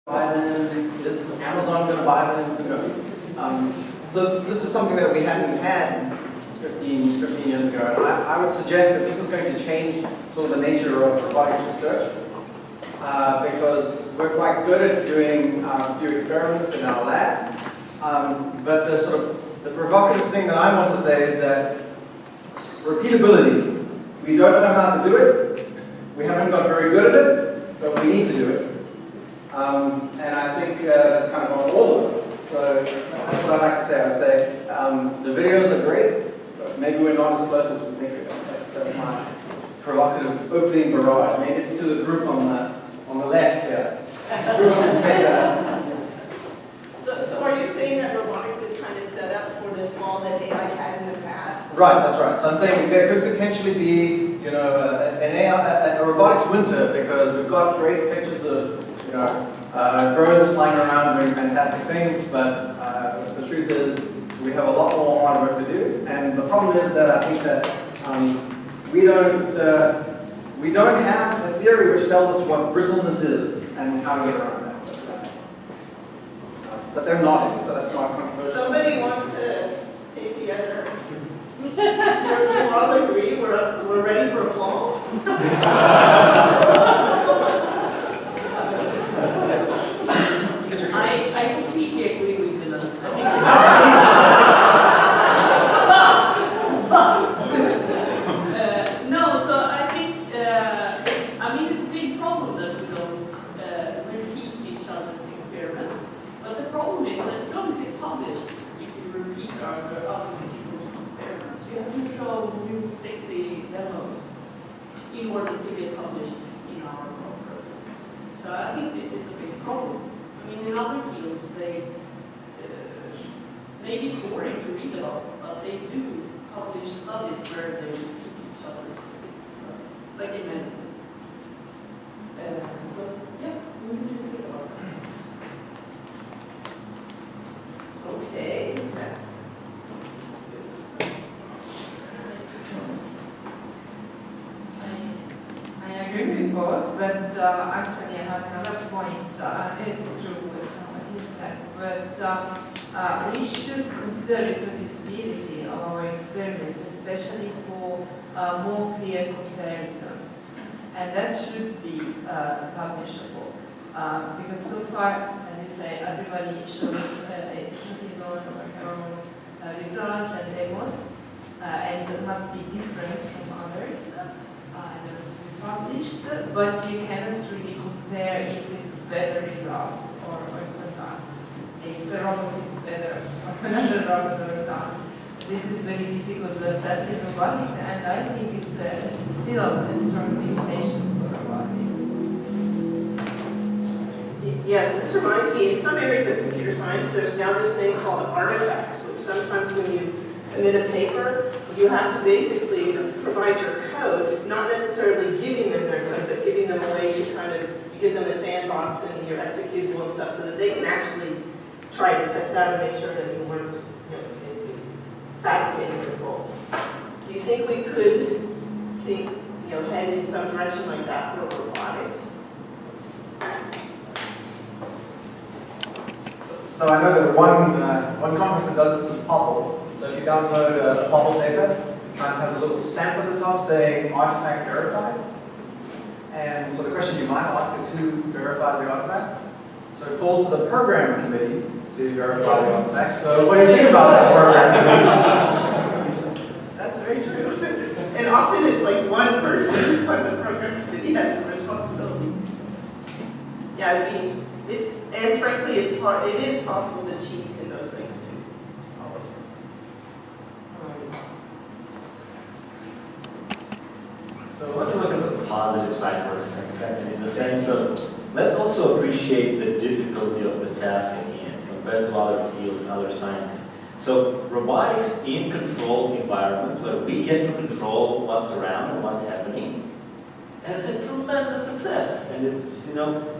buy them? Is Amazon going to buy them? Who knows? So this is something that we hadn't had 15 years ago. And I would suggest that this is going to change sort of the nature of robotics research because we're quite good at doing a few experiments in our labs. But the sort of the provocative thing that I want to say is that repeatability. We don't know how to do it. We haven't got very good at it, but we need to do it. And I think that's kind of on all of us. So that's what I'd like to say. I'd say the videos are great, but maybe we're not as close as we think we are. That's my provocative opening barrage. Maybe it's to the group on the left here. Who wants to take that? So are you saying that robotics is kind of set up for this fall that AI had in the past? Right, that's right. So I'm saying there could potentially be, you know, a robotics winter because we've got great pictures of, you know, drones flying around doing fantastic things, but the truth is we have a lot more hard work to do. And the problem is that I think that we don't have a theory which tells us what brittleness is and how to get around that. But they're nodding, so that's not controversial. Somebody wants to take the other. We all agree we're ready for a fall. I completely agree with you. No, so I think, I mean, it's a big problem that we don't repeat each other's experiments. But the problem is that you don't get published if you repeat other people's experiments. You have to show new, sexy demos in order to get published in our conferences. So I think this is a big problem. I mean, in other fields, they maybe it's boring to read about, but they do publish studies where they repeat each other's studies, like in medicine. So, yeah, we need to think about that. Okay, who's next? I agree with both, but actually I have another point. It's true what you said, but we should consider reproducibility of our experiment, especially for more clear comparisons, and that should be publishable. Because so far, as you say, everybody shows his own or her own results and demos, and it must be different from others. Published, but you cannot really compare if it's a better result or not. If a robot is better or another robot or not. This is very difficult to assess in robotics, and I think it's still a strong limitations for robotics. Yes, this reminds me, in some areas of computer science, there's now this thing called artifacts, which sometimes when you submit a paper, you have to basically provide your code, not necessarily giving them their code, but giving them a way to kind of give them a sandbox and your executable and stuff so that they can actually try to test out and make sure that you weren't, basically fabricating results. Do you think we could head in some direction like that for robotics? So I know that one conference that does this is Popple. So if you download a Popple paper, it kind of has a little stamp at the top saying artifact verified. And so the question you might ask is who verifies the artifact? So it falls to the program committee to verify the artifact. So what do you think about that program committee? That's very true. And often it's like one person on the program committee has the responsibility. Yeah, I mean, and frankly, it's hard. It is possible to cheat in those things too. Always. So let me look at the positive side for a second, in the sense of let's also appreciate the difficulty of the task at hand compared to other fields, other sciences. So robotics in controlled environments where we get to control what's around and what's happening has had tremendous success. And it's,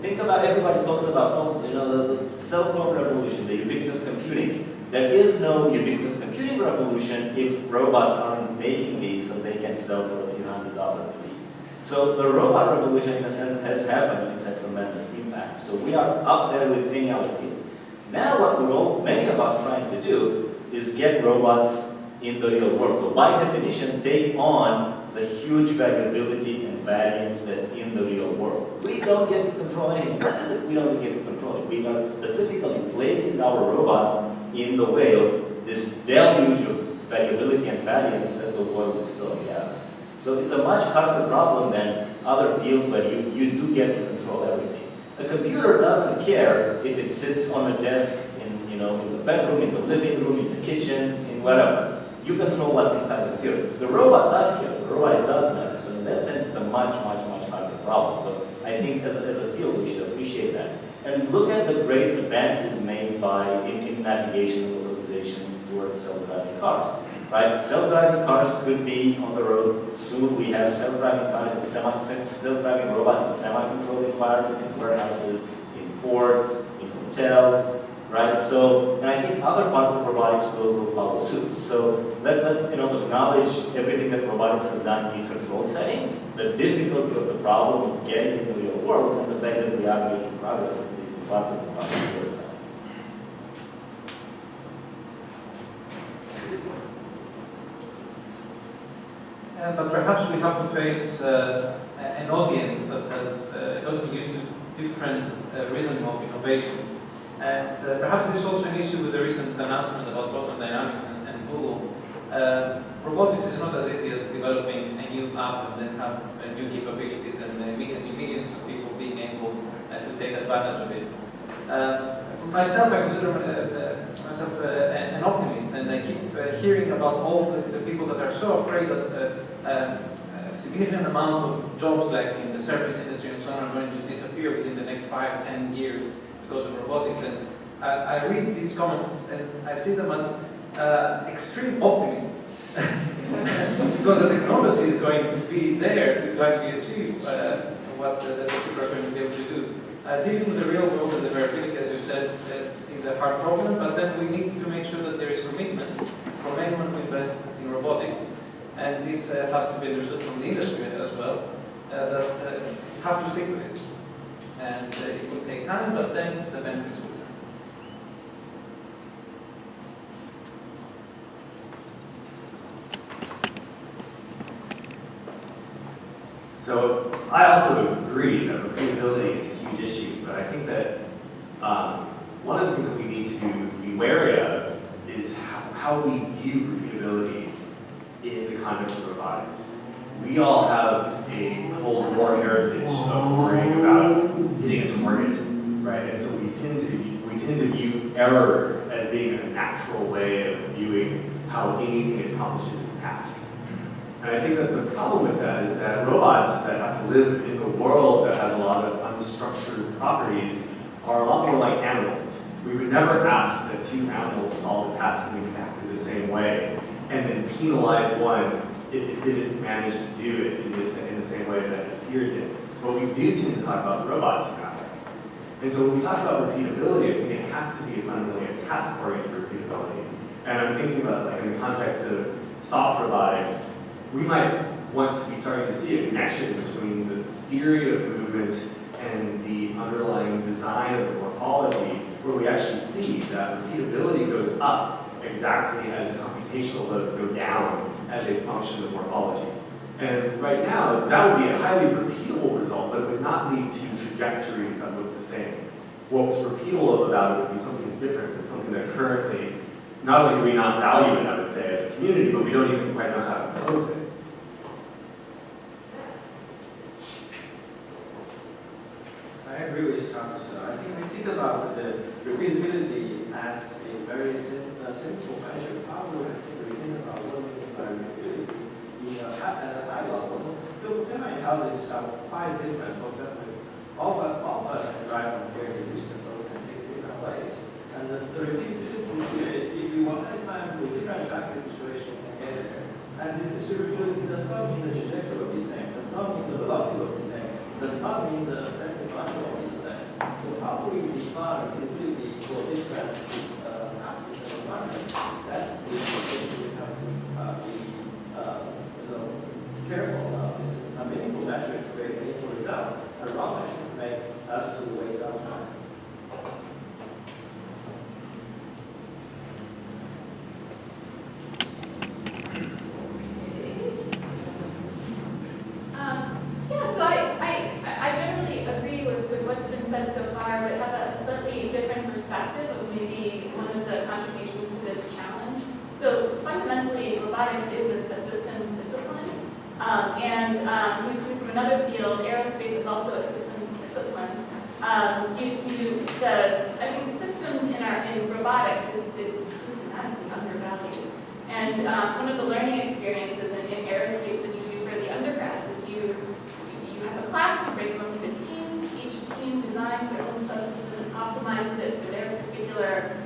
think about, everybody talks about, the cell phone revolution, the ubiquitous computing. There is no ubiquitous computing revolution if robots aren't making these so they can sell for a few $100s a piece. So the robot revolution, in a sense, has happened. It's had tremendous impact. So we are up there with any other field. Now what many of us trying to do is get robots in the real world. So by definition, take on the huge variability and variance that's in the real world. We don't get to control anything. Not just that we don't get to control it, we are specifically placing our robots in the way of this deluge of variability and variance that the world is throwing at us. So it's a much harder problem than other fields where you do get to control everything. A computer doesn't care if it sits on a desk in the bedroom, in the living room, in the kitchen, in whatever. You control what's inside the computer. The robot does care. The robot, it does matter. So in that sense, it's a much, much, much harder problem. So I think as a field, we should appreciate that. And look at the great advances made in navigation and localization towards self-driving cars. Right? Self-driving cars could be on the road soon. We have self-driving cars and self-driving robots in semi-controlled environments, in warehouses, in ports, in hotels. Right? So, and I think other parts of robotics will follow suit. So let's acknowledge everything that robotics has done in controlled settings, the difficulty of the problem of getting in the real world, and the fact that we are making progress in these parts of the problem towards that. But perhaps we have to face an audience that has gotten used to different rhythm of innovation. And perhaps this is also an issue with the recent announcement about Boston Dynamics and Google. Robotics is not as easy as developing a new app and then have new capabilities and immediately millions of people being able to take advantage of it. Myself, I consider myself an optimist, and I keep hearing about all the people that are so afraid that a significant amount of jobs like in the service industry and so on are going to disappear within the next 5-10 years because of robotics. And I read these comments and I see them as extreme optimists because the technology is going to be there to actually achieve what the people are going to be able to do. Dealing with the real world and the variability, as you said, is a hard problem, but then we need to make sure that there is commitment from anyone who invests in robotics, and this has to be understood from the industry as well, that you have to stick with it. And it will take time, but then the benefits will come. So I also agree that repeatability is a huge issue, but I think that one of the things that we need to be wary of is how we view repeatability in the context of robotics. We all have a Cold War heritage of worrying about hitting a target, right? And so we tend to view error as being a natural way of viewing how anything accomplishes its task. And I think that the problem with that is that robots that have to live in a world that has a lot of unstructured properties are a lot more like animals. We would never ask that two animals solve a task in exactly the same way and then penalize one if it didn't manage to do it in the same way that its peer did. But we do tend to talk about robots in that way. And so when we talk about repeatability, I think it has to be fundamentally a task-oriented repeatability. And I'm thinking about, like, in the context of soft robotics, we might want to be starting to see a connection between the theory of movement and the underlying design of the morphology, where we actually see that repeatability goes up exactly as computational loads go down as a function of morphology. And right now, that would be a highly repeatable result, but it would not lead to trajectories that look the same. What's repeatable about it would be something different, than something that currently, not only do we not value it, I would say, as a community, but we don't even quite know how to propose it. I agree with Thomas. I think we think about the repeatability as a very simple measure. Probably I think we think about what we mean by repeatability at a high level. Human intelligence are quite different. For example, all of us can drive from here to Houston, but we can take different ways. And the repeatability here is if you want any time with different traffic situation, you can get there. And this distributability does not mean the trajectory will be the same, does not mean the velocity will be the same, does not mean the effective value will be the same. So how do we define repeatability for different aspects of environment? That's the thing we have to be careful of. It's a meaningful metric said so far, but have a slightly different perspective of maybe one of the contributions to this challenge. So fundamentally, robotics is a systems discipline. When we come from another field, aerospace, it's also a systems discipline. I think systems in robotics is systematically undervalued. And one of the learning experiences in aerospace that you do for the undergrads is you have a class, you break them up into teams, each team designs their own subsystem and optimizes it for their particular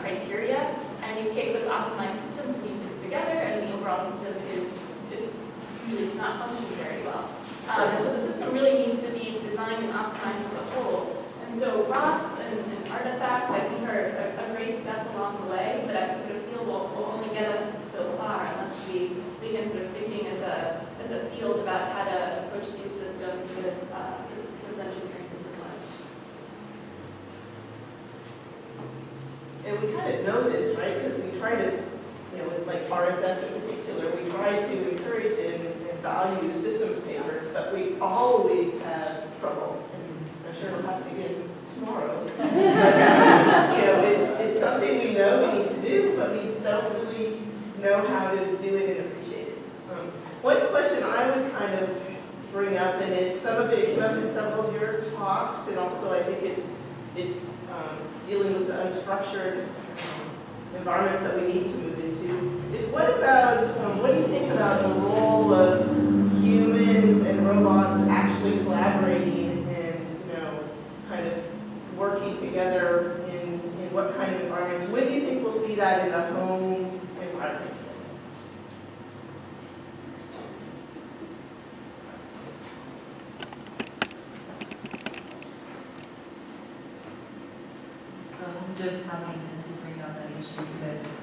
criteria, and you take those optimized systems and you put it together, and the overall system is usually not functioning very well. And so the system really needs to be designed and optimized as a whole. And so ROTs and artifacts, I think, are a great step along the way, but I sort of feel will only get us so far unless we begin sort of thinking as a field about how to approach these systems with sort of systems engineering discipline. And we kind of know this, right? Because we try to, with like RSS in particular, we try to encourage and value systems papers, but we always have trouble. And I'm sure it'll happen again tomorrow. It's something we know we need to do, but we don't really know how to do it and appreciate it. One question I would kind of bring up, and some of it came up in several of your talks, and also I think it's dealing with the unstructured environments that we need to move into, is what do you think about the role of humans and robots actually collaborating and kind of working together in what kind of environments? When do you think we'll see that in the home environment? So I'm just having considering on that issue because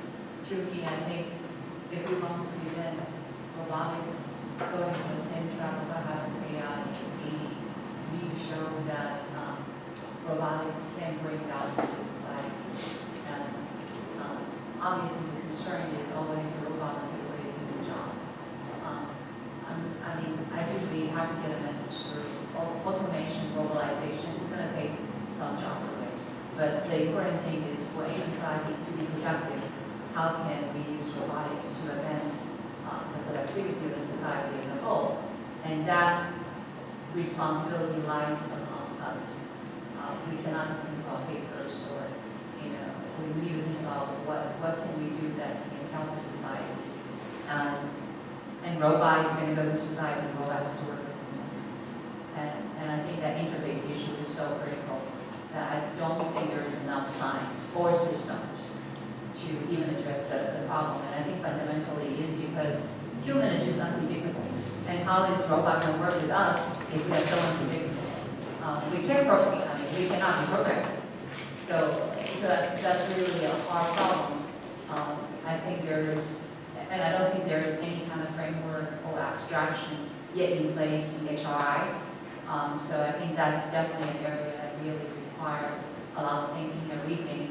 to me, I think if we want to prevent robotics going in the same track that happened to AI in the 80s, we need to show that robotics can bring value to society. And obviously the concern is always the robot will take away the job. I think we have to get a message through automation, globalization. It's going to take some jobs away. But the important thing is for a society to be productive, how can we use robotics to advance the productivity of the society as a whole? And that responsibility lies upon us. We cannot just think about papers or, we need to think about what can we do that can help the society. And robot is going to go to society and robots to work with them. And I think that interface issue is so critical that I don't think there is enough science or systems to even address the problem. And I think fundamentally it is because human is just unpredictable. And how is robot going to work with us if we are so unpredictable? We can't program. We cannot be programmed. So that's really a hard problem. I think and I don't think there is any kind of framework or abstraction yet in place in HRI. So I think that's definitely an area that really requires a lot of thinking and rethinking.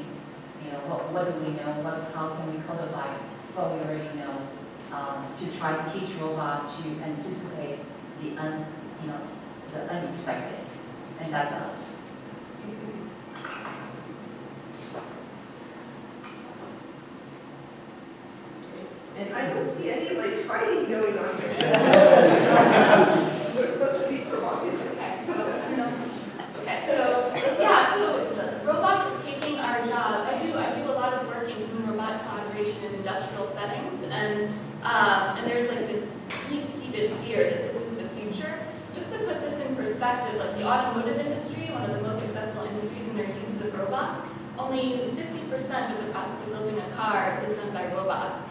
What do we know? How can we codify what we already know to try to teach robot to anticipate the unexpected, and that's us. And I don't see any fighting going on here. We're supposed to be provocative. Okay, so robots taking our jobs. I do a lot of work in human robot collaboration in industrial settings, and there's this deep-seated fear that this is the future. Just to put this in perspective, the automotive industry, one of the most successful industries in their use of robots, only 50% of the process of building a car is done by robots.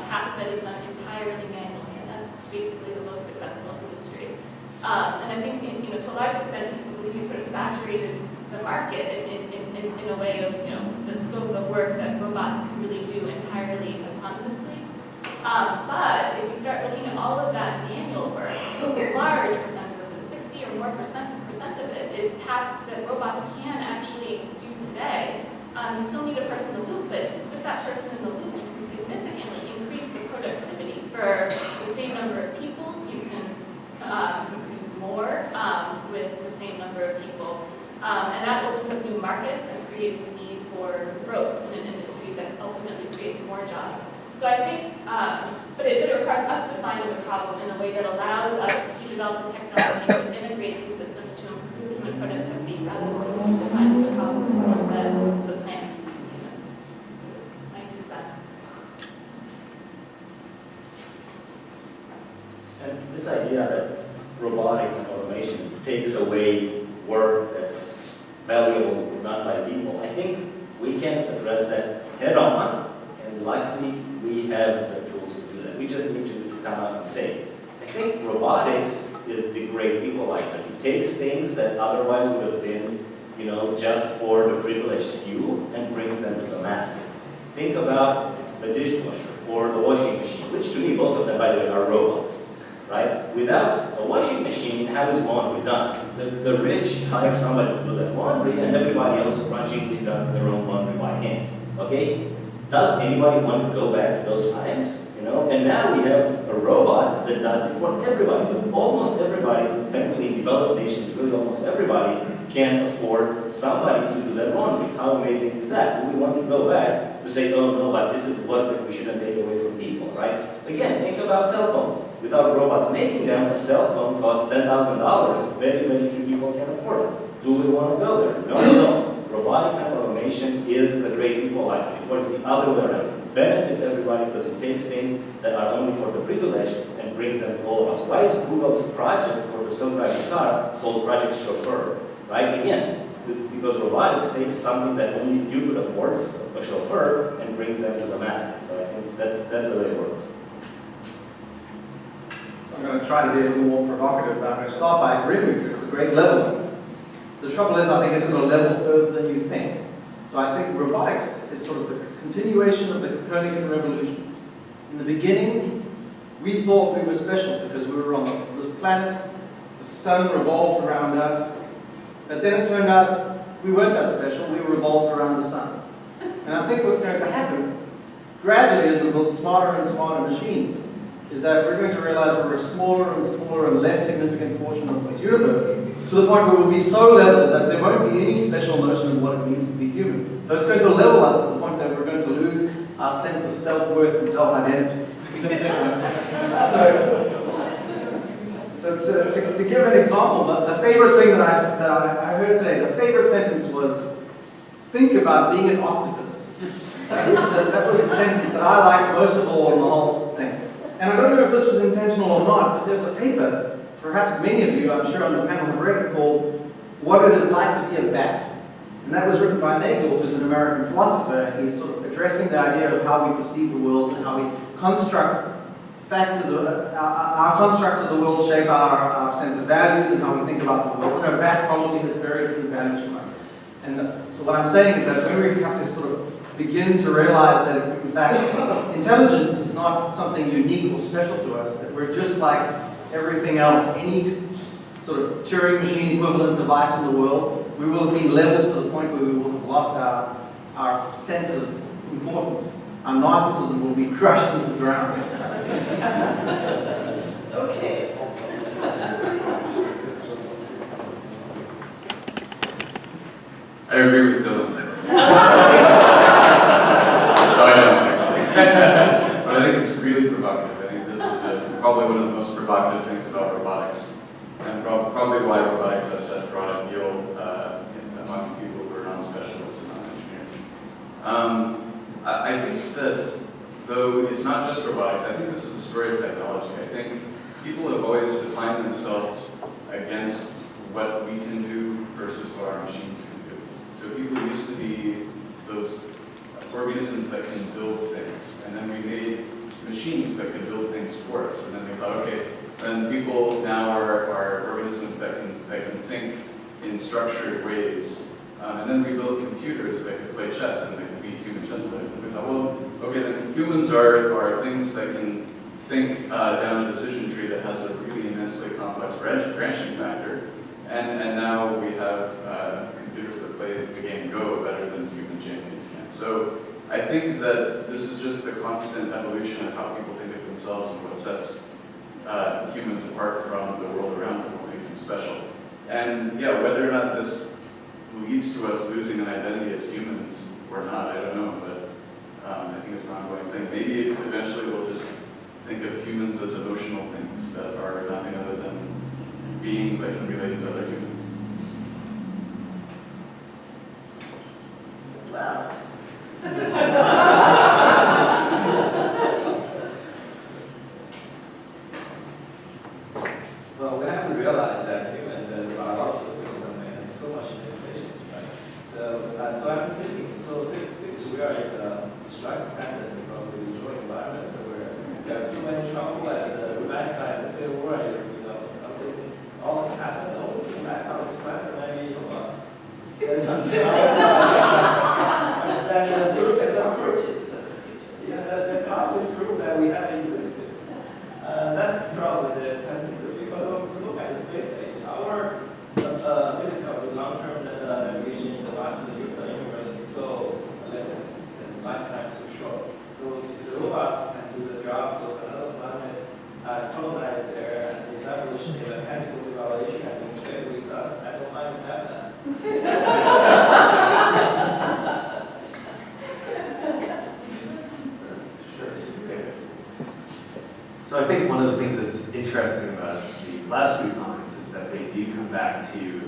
Half of it is done entirely manually, and that's basically the most successful industry. And I think, to a large extent, we've sort of saturated the market in a way of, the scope of work that robots can really do entirely autonomously. But if you start looking at all of that manual work, a large percent of it, 60 or more percent of it, is tasks that robots can actually do today. You still need a person in the loop, but with that person in the loop, you can significantly increase the productivity for the same number of people. You can produce more with the same number of people. And that opens up new markets and creates a need for growth in an industry that ultimately creates more jobs. So I think, but it requires us to find the problem in a way that allows us to develop the technology to integrate these systems to improve human productivity rather than defining the problem as one that supplants humans. So my 2 cents. And this idea that robotics and automation takes away work that's valuable done by people, I think we can address that head on, and likely we have the tools to do that. We just need to come out and say it. I think robotics is the great equalizer. It takes things that otherwise would have been, you know, just for the privileged few and brings them to the masses. Think about the dishwasher or the washing machine, which to me, both of them, by the way, are robots, right? Without a washing machine, how is laundry done? The rich hire somebody to do that laundry, and everybody else grudgingly does their own laundry by hand, okay? Does anybody want to go back to those times? You know, and now we have a robot that does it for everybody. So almost everybody, thankfully in developed nations, really almost everybody can afford somebody to do their laundry. How amazing is that? Do we want to go back to say, oh no, but this is what we shouldn't take away from people, right? Again, think about cell phones. Without robots making them, a cell phone costs $10,000. Very, very few people can afford it. Do we want to go there? No, no. Robotics and automation is the great equalizer. It works the other way around. It benefits everybody because it takes things that are only for the privileged and brings them to all of us. Why is Google's project for the self-driving car called Project Chauffeur? Right? Again, because robotics takes something that only few could afford, a chauffeur, and brings them to the masses. So I think that's the way it works. So I'm going to try to be a little more provocative, but I'm going to start by agreeing with you. It's the great level. The trouble is, I think it's going to level further than you think. So I think robotics is sort of the continuation of the Copernican revolution. In the beginning, we thought we were special because we were on this planet, the sun revolved around us, but then it turned out we weren't that special, we revolved around the sun. And I think what's going to happen, gradually as we build smarter and smarter machines, is that we're going to realize we're a smaller and smaller and less significant portion of this universe, to the point where we'll be so level that there won't be any special notion of what it means to be human. So it's going to level us to the point that we're going to lose our sense of self-worth and self-identity. So to give an example, the favorite thing that I heard today, the favorite sentence was, think about being an octopus. That was the sentence that I liked most of all in the whole thing. And I don't know if this was intentional or not, but there's a paper, perhaps many of you, I'm sure on the panel have read it, called What It Is Like to Be a Bat. And that was written by Nagel, who's an American philosopher, and he's sort of addressing the idea of how we perceive the world and how we construct factors of, our constructs of the world shape our sense of values and how we think about the world. And a bat probably has very different values from us. And so what I'm saying is that when we have to sort of begin to realize that, in fact, intelligence is not something unique or special to us, that we're just like everything else, any sort of Turing machine equivalent device in the world, we will have been leveled to the point where we will have lost our sense of importance. Our narcissism will be crushed into the ground. Okay. I agree with Dylan. No, I don't actually. But I think it's really provocative. I think this is probably one of the most provocative things about robotics. And probably why robotics has such broad appeal among people who are non-specialists and non-engineers. I think that, though it's not just robotics, I think this is the story of technology. I think people have always defined themselves against what we can do versus what our machines can do. So people used to be those organisms that can build things, and then we made machines that could build things for us, and then we thought, okay, then people now are organisms that can think in structured ways, and then we built computers that could play chess and that could beat human chess players, and we thought, well, okay, then humans are things that can think down a decision tree that has a really immensely complex branching factor, and now we have computers that play the game Go better than human champions can. So I think that this is just the constant evolution of how people think of themselves and what sets humans apart from the world around them, what makes them special. And yeah, whether or not this leads to us losing an identity as humans or not, I don't know, but I think it's an ongoing thing. Maybe eventually we'll just think of humans as emotional things that are nothing other than beings that can relate to other humans. Well. Well, we have to realize that humans as a biological system has so much limitations, right? So I'm thinking, since we are in a destructive pattern because we destroy environment, so we have so many trouble, and we might find the world, something all can happen. The only thing I found is planet maybe robots. That's something else. And look at some approaches. Yeah, that probably prove that we have existed. That's probably the because if you look at the space age, our ability of the long-term navigation in the vast universe is so limited. Its lifetime so short. So if the robots can do the job of another planet, colonize there and establish a mechanical civilization and trade with us, I don't mind to have that. So I think one of the things that's interesting about these last few comments is that they do come back to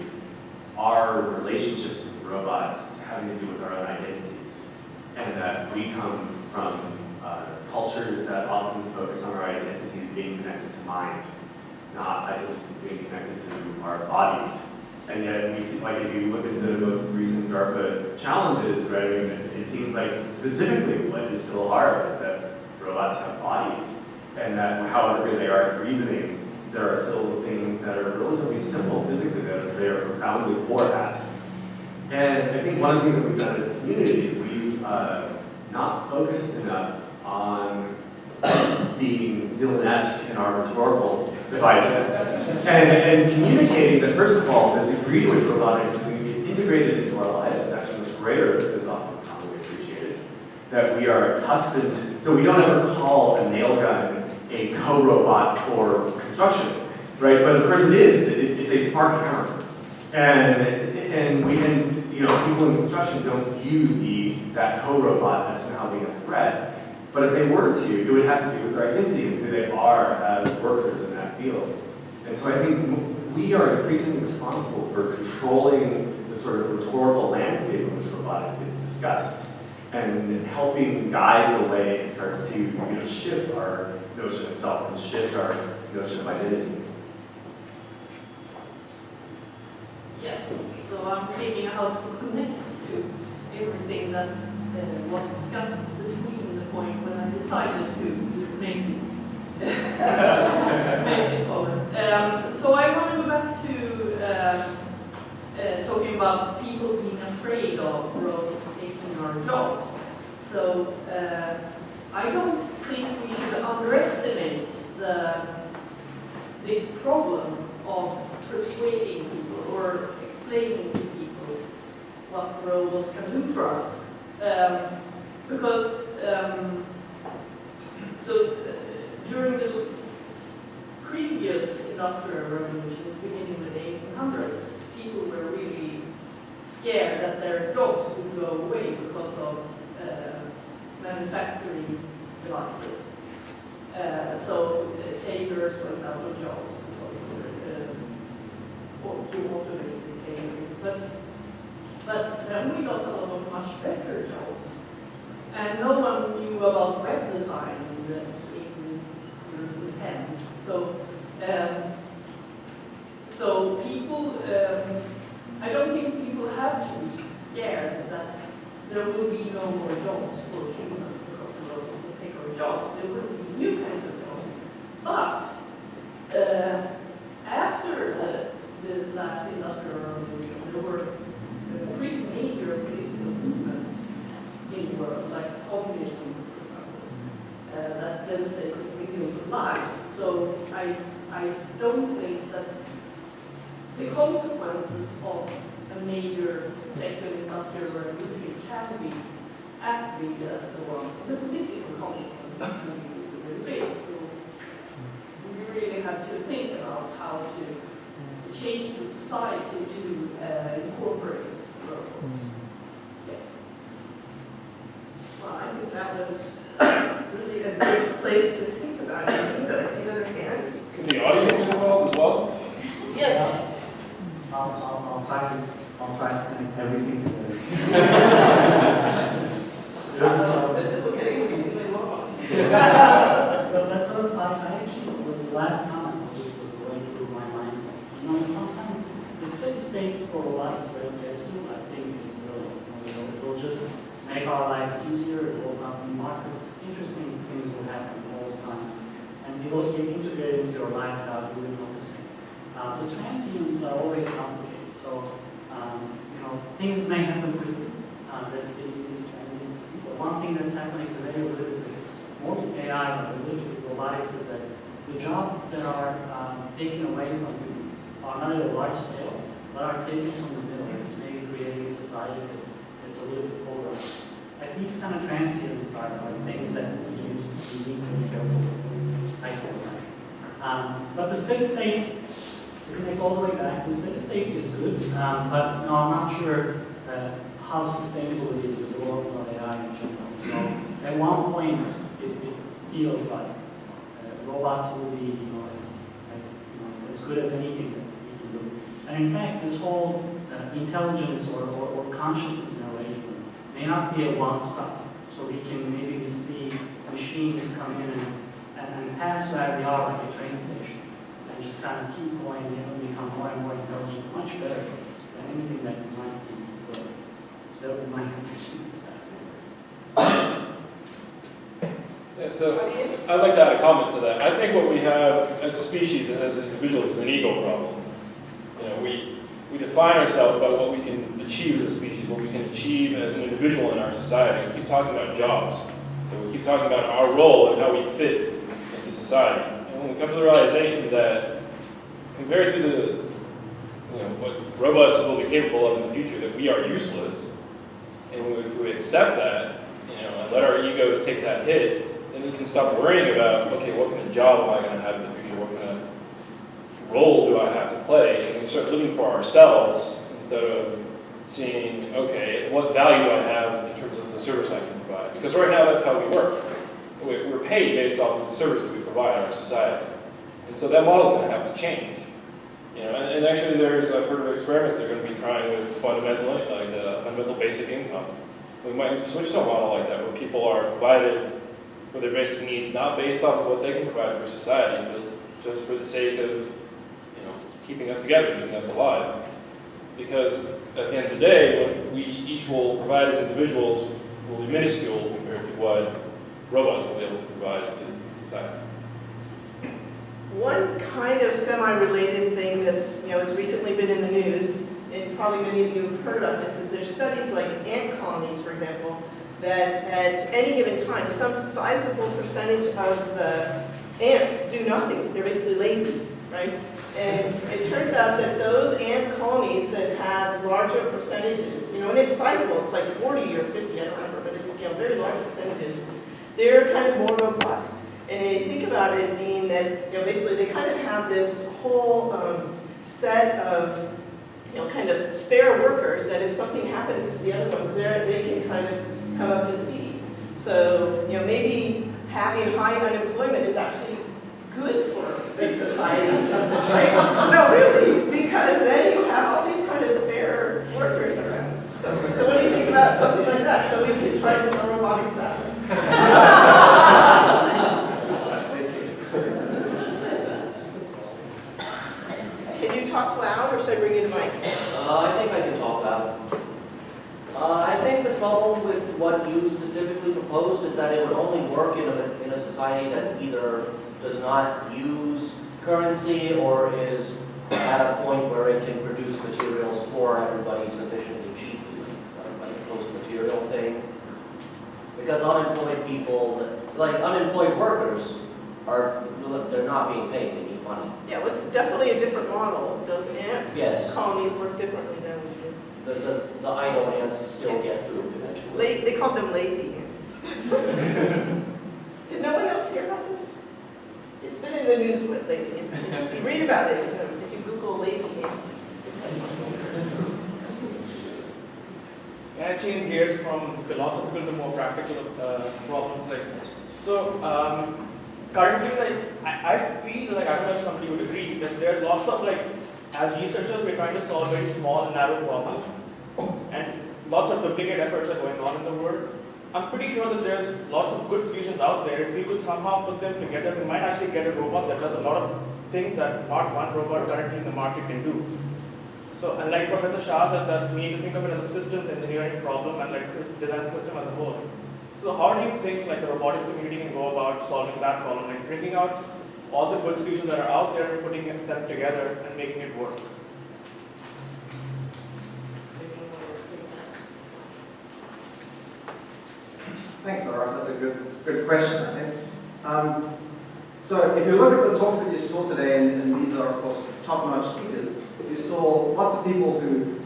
our relationship to robots having to do with our own identities, and that we come from cultures that often focus on our identities being connected to mind, not identities being connected to our bodies. And yet we see, like if you look at the most recent DARPA challenges, right, I mean, it seems like specifically what is still hard is that robots have bodies. And that however they are at reasoning, there are still things that are relatively simple physically that they are profoundly poor at. And I think one of the things that we've done as a community is we've not focused enough on being Dylan-esque in our rhetorical devices and communicating that, first of all, the degree to which robotics is integrated into our lives is actually much greater than is often commonly appreciated. That we are accustomed, so we don't ever call a nail gun a co-robot for construction, right? But of course it is. It's a smart hammer, and we can, people in construction don't view that co-robot as somehow being a threat. But if they were to, it would have to do with their identity and who they are as workers in that field. And so I think we are increasingly responsible for controlling the sort of rhetorical landscape in which robotics gets discussed, and helping guide the way it starts to shift our notion of self and shift our notion of identity. Yes, so I'm thinking how to connect to everything that was discussed between the point when I decided to make this, make this comment. So I want to go back to talking about people being afraid of robots taking our jobs. So I don't think we should underestimate this problem of persuading people or explaining to people what robots can do for us. Because during the previous industrial revolution, beginning in the 1800s, people were really scared that their jobs would go away because of manufacturing devices. So tailors went out of jobs because of automated tailoring. But then we got a lot of much better jobs. And no one knew about web design in the 1810s. So people, I don't think people have to be scared that there will be no more jobs for humans because the robots will take our jobs. There will be new kinds of jobs. But after the last industrial revolution, there were pretty major political movements in the world, like communism, for example, that devastated millions of lives. So I don't think that the consequences of a major second industrial revolution can be as big as the ones, the political consequences can be really big. So we really have to think about how to change the society to incorporate roles. Well, I think that was really a good place to think about it. But I see another hand. Can the audience get involved as well? Yes. I'll try to connect everything together. This is getting increasingly long. Well, that's sort of, I actually, the last comment was going through my mind. You know, in some sense, the steady state for robotics where it gets to, I think, is brilliant. You know, it will just make our lives easier, it will open up new markets, interesting things will happen all the time. And it will get integrated into your life without you really noticing. The transients are always complicated, so, you know, things may happen quickly. That's the easiest transient to see. But one thing that's happening today a little bit more with AI, but a little bit with robotics, is that the jobs that are taken away from humans are not at a large scale, but are taken from the middle. It's maybe creating a society that's a little bit polarized. Like these kind of transients are things that we need to be careful with. I feel like. But the steady state, to connect all the way back, the steady state is good, but no, I'm not sure how sustainable it is, the development of AI in general. So at one point, it feels like robots will be, you know, as good as anything that we can do. And in fact, this whole intelligence or consciousness in a way may not be a one-stop. So we can maybe see machines come in and pass where we are like a train station, and just kind of keep going and become more and more intelligent, much better than anything that we might be doing. So that would be my conclusion to that. Yeah, so I'd like to add a comment to that. I think what we have as a species and as individuals is an ego problem. You know, we define ourselves by what we can achieve as a species, what we can achieve as an individual in our society. We keep talking about jobs. So we keep talking about our role and how we fit into society. And when we come to the realization that compared to the, you know, what robots will be capable of in the future, that we are useless, and if we accept that, you know, and let our egos take that hit, then we can stop worrying about, okay, what kind of job am I going to have in the future? What kind of role do I have to play? And we start living for ourselves instead of seeing, okay, what value do I have in terms of the service I can provide? Because right now that's how we work. We're paid based off of the service that we provide in our society. And so that model is going to have to change. You know, and actually I've heard of experiments they're going to be trying with fundamental basic income. We might switch to a model like that where people are provided for their basic needs, not based off of what they can provide for society, but just for the sake of, you know, keeping us together, keeping us alive. Because at the end of the day, what we each will provide as individuals will be minuscule compared to what robots will be able to provide to society. One kind of semi-related thing that, you know, has recently been in the news, and probably many of you have heard about this, is there's studies like ant colonies, for example, that at any given time, some sizable percentage of the ants do nothing. They're basically lazy, right? And it turns out that those ant colonies that have larger percentages, you know, and it's sizable, it's like 40 or 50, I don't remember, but it's, you know, very large percentages, they're kind of more robust. And you think about it being that, you know, basically they kind of have this whole set of, you know, kind of spare workers that if something happens to the other ones there, they can kind of come up to speed. So, you know, maybe having high unemployment is actually good for the society. Right? No, really, because then you have all these kind of spare workers around. So what do you think about something like that? So we could try to sell robotics that way. Can you talk loud, or should I bring you the mic? I think I can talk loud. I think the trouble with what you specifically proposed is that it would only work in a society that either does not use currency or is at a point where it can produce materials for everybody sufficiently cheaply, like a post-material thing. Because unemployed people, like unemployed workers, they're not being paid, they need money. Yeah, well, it's definitely a different model. Those ants Yes. colonies work differently than we do. The idle ants still get food eventually. They called them lazy ants. Did no one else hear about this? It's been in the news lately. You read about it if you Google lazy ants. Can I change gears from philosophical to more practical problems? Currently, I feel like, I don't know if somebody would agree, that there are lots of, as researchers, we're trying to solve very small and narrow problems, and lots of duplicate efforts are going on in the world. I'm pretty sure that there's lots of good solutions out there. If we could somehow put them together, we might actually get a robot that does a lot of things that not one robot currently in the market can do. So, and like Professor Shah said, that we need to think of it as a systems engineering problem and design system as a whole. So how do you think the robotics community can go about solving that problem, bringing out all the good solutions that are out there, putting them together and making it work? Thanks, Laura. That's a good question, I think. So if you look at the talks that you saw today, and these are, of course, top-notch speakers, you saw lots of people who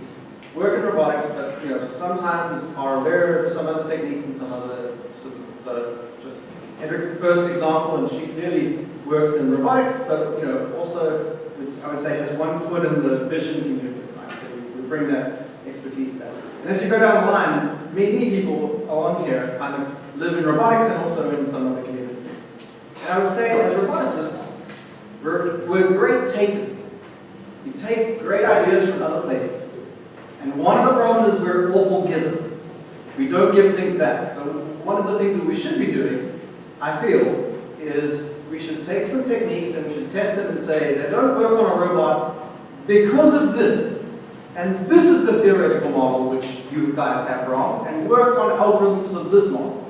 work in robotics, but sometimes are aware of some other techniques and some other disciplines. So just Hendrik's the first example, and she clearly works in robotics, but also, I would say, has one foot in the vision community. Right? So we bring that expertise back. And as you go down the line, many people along here kind of live in robotics and also in some other community. And I would say, as roboticists, we're great takers. We take great ideas from other places. And one of the problems is we're awful givers. We don't give things back. So one of the things that we should be doing, I feel, is we should take some techniques and we should test them and say, they don't work on a robot because of this. And this is the theoretical model which you guys have wrong, and work on algorithms for this model.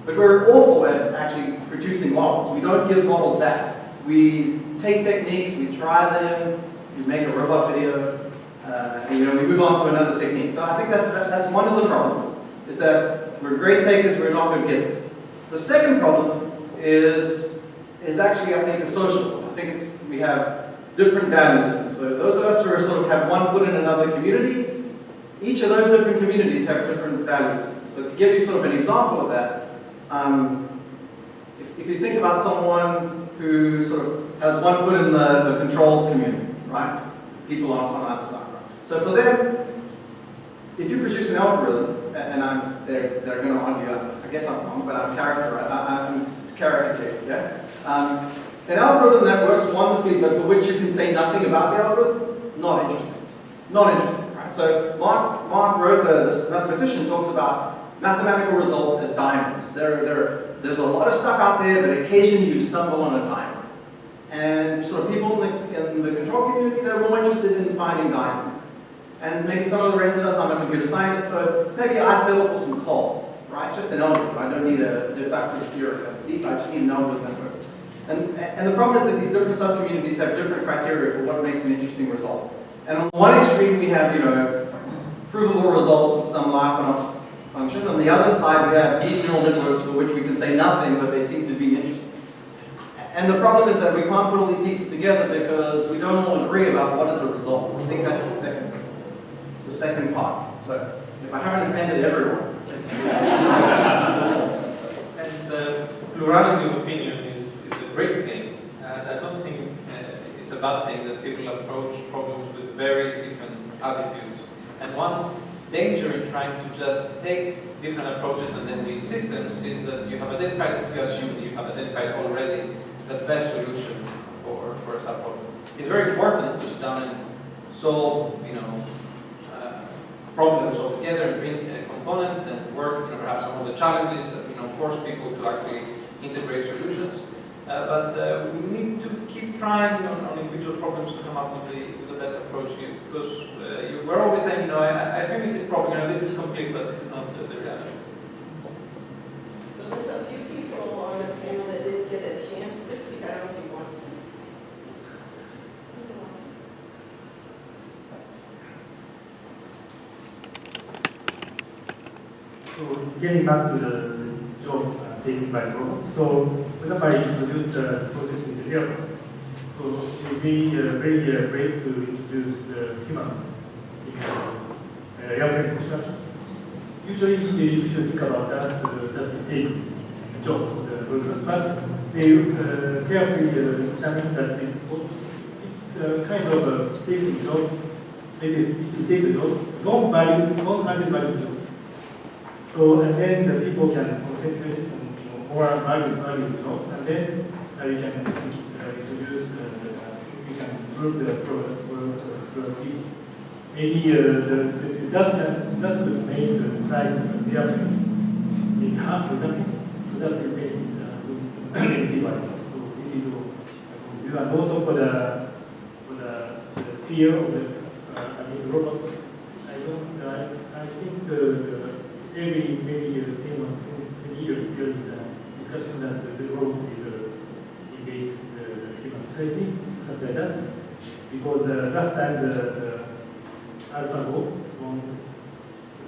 But we're awful at actually producing models. We don't give models back. We take techniques, we try them, we make a robot video, and we move on to another technique. So I think that's one of the problems, is that we're great takers, we're not good givers. The second problem is actually, I think, a social one. I think we have different value systems. So those of us who are sort of have one foot in another community, each of those different communities have different value systems. So to give you sort of an example of that, if you think about someone who sort of has one foot in the controls community, right? People on either side. Right? So for them, if you produce an algorithm, and they're going to argue, I guess I'm wrong, but I'm it's caricature, yeah? An algorithm that works wonderfully, but for which you can say nothing about the algorithm, not interesting. Not interesting, right? So Mark Rota, this mathematician, talks about mathematical results as diamonds. There's a lot of stuff out there, but occasionally you stumble on a diamond. And so people in the control community, they're more interested in finding diamonds. And maybe some of the rest of us, I'm a computer scientist, so maybe I settle for some coal, right? Just an algorithm. I don't need a deductive theory that's deep. I just need an algorithm first. And the problem is that these different sub-communities have different criteria for what makes an interesting result. And on one extreme, we have, provable results with some Lyapunov function. On the other side, we have deep neural networks for which we can say nothing, but they seem to be interesting. And the problem is that we can't put all these pieces together because we don't all agree about what is a result. I think that's the second part. So if I haven't offended everyone, it's... And the plurality of opinion is a great thing. I don't think it's a bad thing that people approach problems with very different attitudes. And one danger in trying to just take different approaches and then build systems is that you assume that you have identified already the best solution for a subproblem. It's very important to sit down and solve, problems all together and bring components and work, perhaps some of the challenges that, force people to actually integrate solutions. But we need to keep trying on individual problems to come up with the best approach here, because we're always saying, I finished this problem, this is complete, but this is not the reality. So there's a few people on the panel that didn't get a chance to speak. I don't know if you want to. So getting back to the job taken by robots. So what if I introduce the project in the reals? So it would be very great to introduce the humans in airplane constructions. Usually, if you think about that, that will take jobs of the workers, but they carefully examine that it's kind of taking jobs. Maybe it will take the job, non-value jobs. So, and then the people can concentrate on more value jobs, and then you can introduce, you can improve the productivity. Maybe that would make the price of the airplane in half or something, so that will make it many people. So this is what I do. And also for the fear of the robots, I think every maybe 10 or 20 years there is a discussion that the robot will invade the human society, something like that. Because last time the AlphaGo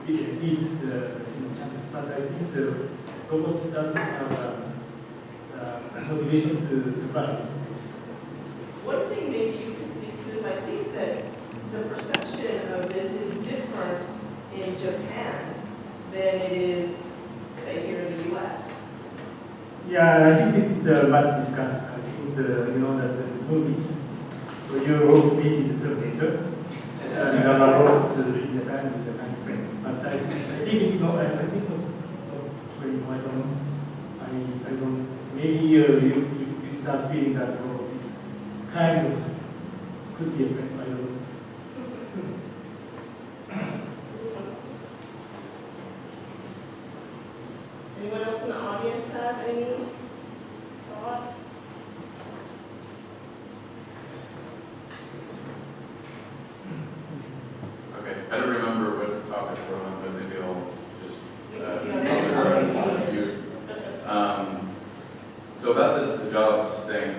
beat the human champions, but I think the robots doesn't have motivation to survive. One thing maybe you could speak to is I think that the perception of this is different in Japan than it is, say, here in the US. Yeah, I think it's much discussed. I think that the movies. So your robot meet is a Terminator, and our robot in Japan is a kind of friend. But I think it's not. I think not true. I don't know. I don't. Maybe you start feeling that robot is kind of could be a friend. I don't know. Anyone else in the audience have any thoughts? Okay, I don't remember what topic we're on, but maybe I'll just so about the jobs thing,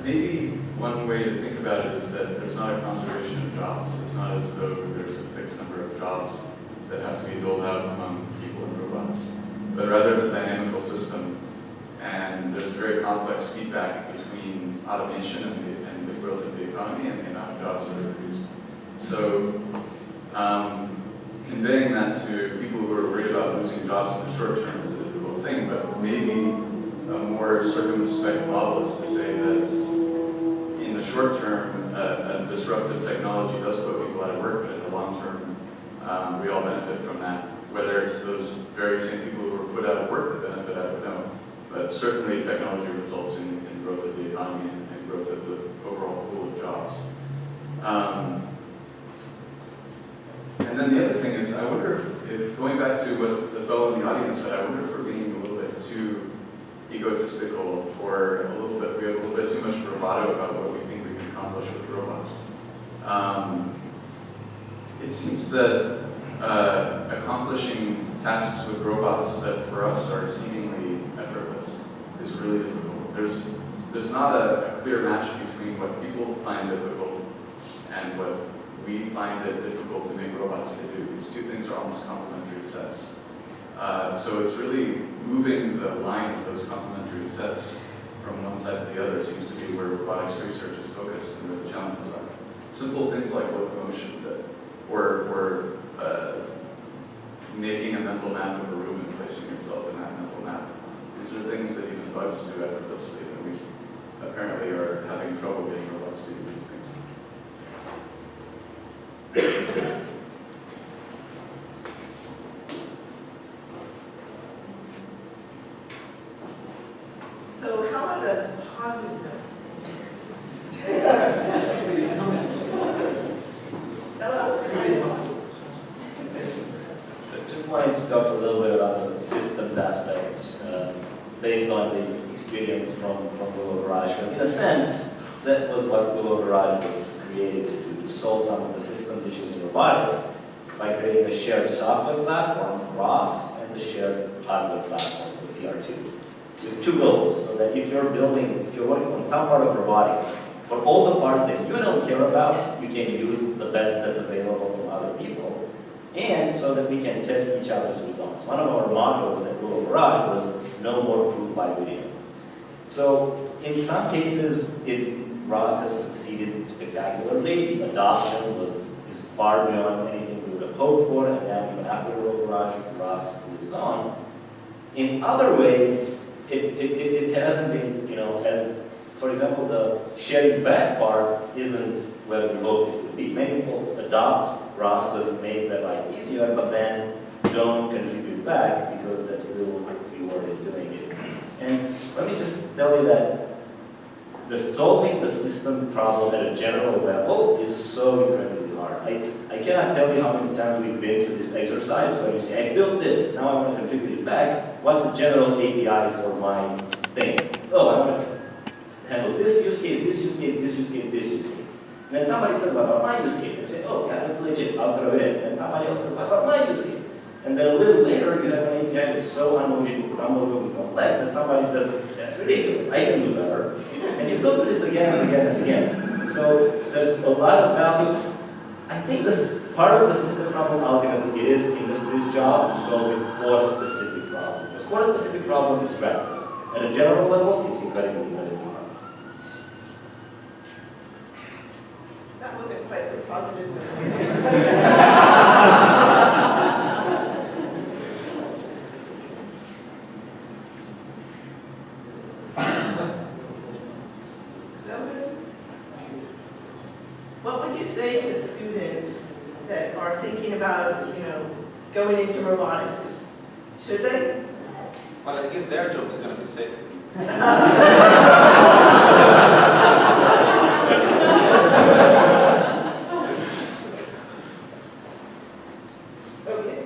maybe one way to think about it is that there's not a conservation of jobs. It's not as though there's a fixed number of jobs that have to be doled out among people and robots, but rather it's a dynamical system, and there's very complex feedback between automation and the growth of the economy and the amount of jobs that are produced. So conveying that to people who are worried about losing jobs in the short term is a difficult thing, but maybe a more circumspect model is to say that in the short term, a disruptive technology does put people out of work, but in the long term, we all benefit from that. Whether it's those very same people who are put out of work that benefit, I don't know. But certainly technology results in growth of the economy and growth of the overall pool of jobs. And then the other thing is, I wonder if going back to what the fellow in the audience said, I wonder if we're being a little bit too egotistical, or we have a little bit too much bravado about what we think we can accomplish with robots. It seems that accomplishing tasks with robots that for us are seemingly effortless is really difficult. There's not a clear match between what people find difficult and what we find it difficult to make robots to do. These two things are almost complementary sets. So it's really moving the line of those complementary sets from one side to the other seems to be where robotics research is focused and where the challenges are. Simple things like locomotion or making a mental map of a room and placing yourself in that mental map. These are things that even bugs do effortlessly, and we apparently are having trouble getting robots to do these things. So how about a positive note? So just wanted to talk a little bit about the systems aspect based on the experience from Willow Garage, because in a sense, that was what Willow Garage was created to do, to solve some of the systems issues in robotics by creating a shared software platform, ROS, and the shared hardware platform, the VR2, with two goals, so that if you're working on some part of robotics, for all the parts that you don't care about, you can use the best that's available from other people, and so that we can test each other's results. One of our mottos at Willow Garage was no more proof by video. So in some cases, ROS has succeeded spectacularly. The adoption is far beyond anything we would have hoped for, and now even after Willow Garage, ROS moves on. In other ways, it hasn't been, as, for example, the sharing back part isn't where we hoped it would be. Many people adopt Ross, because it makes their life easier, but then don't contribute back because they're still rewarded doing it. And let me just tell you that the solving the system problem at a general level is so incredibly hard. I cannot tell you how many times we've been through this exercise where you say, I built this, now I want to contribute it back. What's the general API for my thing? Oh, I want to handle this use case, this use case, this use case, this use case. And then somebody says, what about my use case? And you say, oh yeah, that's legit, I'll throw it in. And somebody else says, what about my use case? And then a little later, you have an API that's so unbelievably complex that somebody says, that's ridiculous, I can do better. And you go through this again and again and again. So there's a lot of value. I think this part of the system problem ultimately it is industry's job to solve it for a specific problem. Because for a specific problem, it's tractable. At a general level, it's incredibly hard. That wasn't quite the positive. What would you say to students that are thinking about, going into robotics? Should they? Well, at least their job is going to be safe. Okay.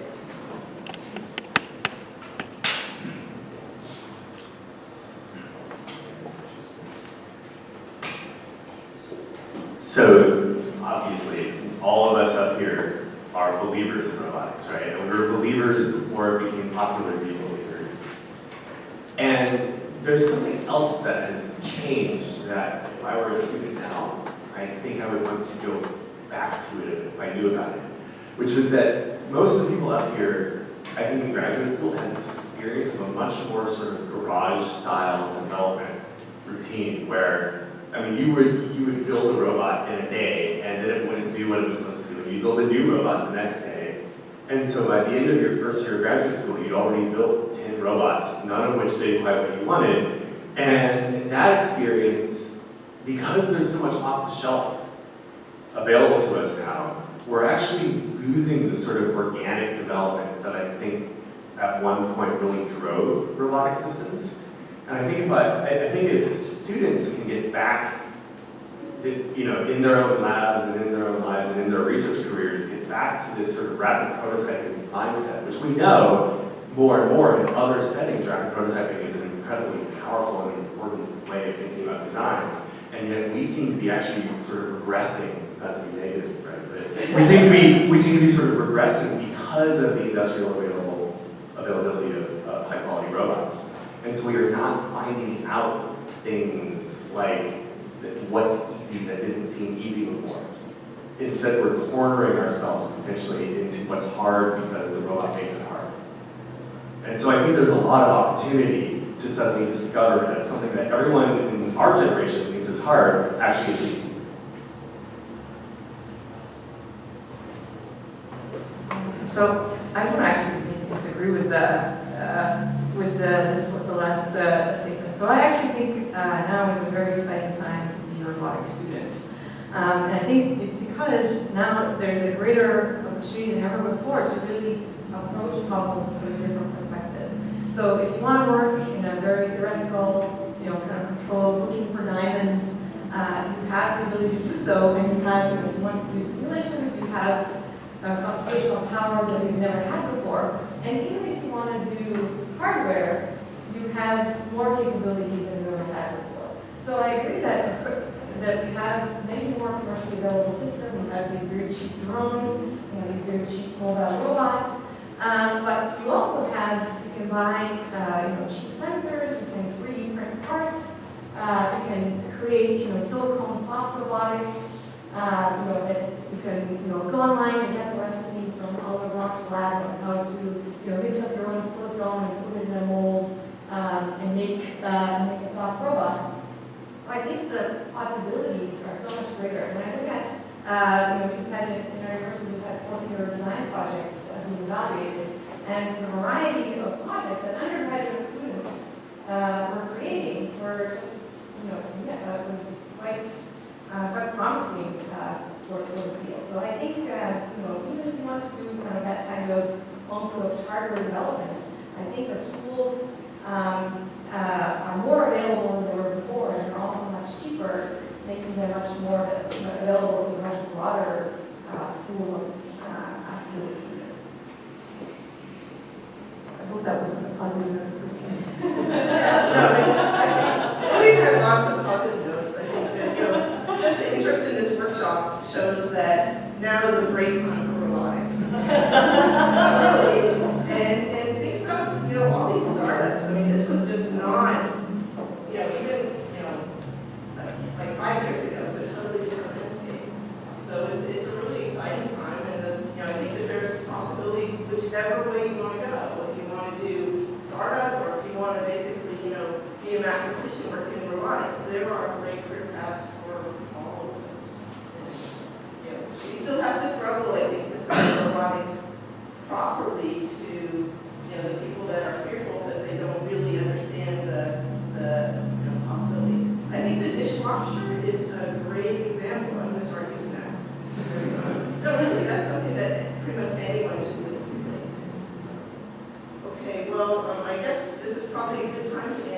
So, obviously, all of us up here are believers in robotics, right? And we were believers before it became popular to be believers. And there's something else that has changed that if I were a student now, I think I would want to go back to it if I knew about it. Which was that most of the people up here, I think in graduate school, had this experience of a much more sort of garage-style development routine where I mean, you would build a robot in a day, and then it wouldn't do what it was supposed to do. And you build a new robot the next day. And so by the end of your first year of graduate school, you'd already built 10 robots, none of which did quite what you wanted. And that experience, because there's so much off the shelf available to us now, we're actually losing the sort of organic development that I think at one point really drove robotic systems. And I think if students can get back, in their own labs and in their own lives and in their research careers, get back to this sort of rapid prototyping mindset, which we know more and more in other settings, rapid prototyping is an incredibly powerful and important way of thinking about design. And yet we seem to be actually sort of regressing, not to be negative, right? But we seem to be sort of regressing because of the industrial availability of high quality robots. And so we are not finding out things like what's easy that didn't seem easy before. Instead, we're cornering ourselves potentially into what's hard because the robot makes it hard. And so I think there's a lot of opportunity to suddenly discover that something that everyone in our generation thinks is hard actually is easy. So I don't actually disagree with the last statement. So I actually think now is a very exciting time to be a robotics student. And I think it's because now there's a greater opportunity than ever before to really approach problems from different perspectives. So if you want to work in a very theoretical, kind of controls, looking for diamonds, you have the ability to do so, and you have, if you want to do simulations, you have a computational power that you've never had before. And even if you want to do hardware, you have more capabilities than you ever had before. So I agree that we have many more commercially available systems. We have these very cheap drones, these very cheap mobile robots. But you also have, you can buy cheap sensors, you can 3D print parts, you can create silicone soft robotics, that you can go online and get a recipe from Oliver Rock's lab on how to mix up your own silicone and put it in a mold and make a soft robot. So I think the possibilities are so much greater. When I look at, we just had in our university, we just had fourth year design projects being evaluated, and the variety of projects that undergraduate students were creating were just, to me, I thought it was quite promising for the field. So I think, even if you want to do kind of that kind of quote-unquote hardware development, I think the tools are more available than they were before, and they're also much cheaper, making them much more available to a much broader pool of field students. I hope that was a positive note. We've had lots of positive notes. I think that, just the interest in this workshop shows that now is a great time for robotics. Really. And think about, all these startups. I mean, this was just not, even, like 5 years ago, it was a totally different landscape. So it's a really exciting time, and I think that there's possibilities whichever way you want to go. If you want to do startup, or if you want to basically, be a mathematician working in robotics, there are great career paths for all of us. We still have to struggle, I think, to sell robotics properly to, the people that are fearful because they don't really understand the possibilities. I think the dishwasher is a great example. I'm going to start using that. No, really, that's something that pretty much anyone should be able to relate to. So, okay, well, I guess this is probably a good time to end.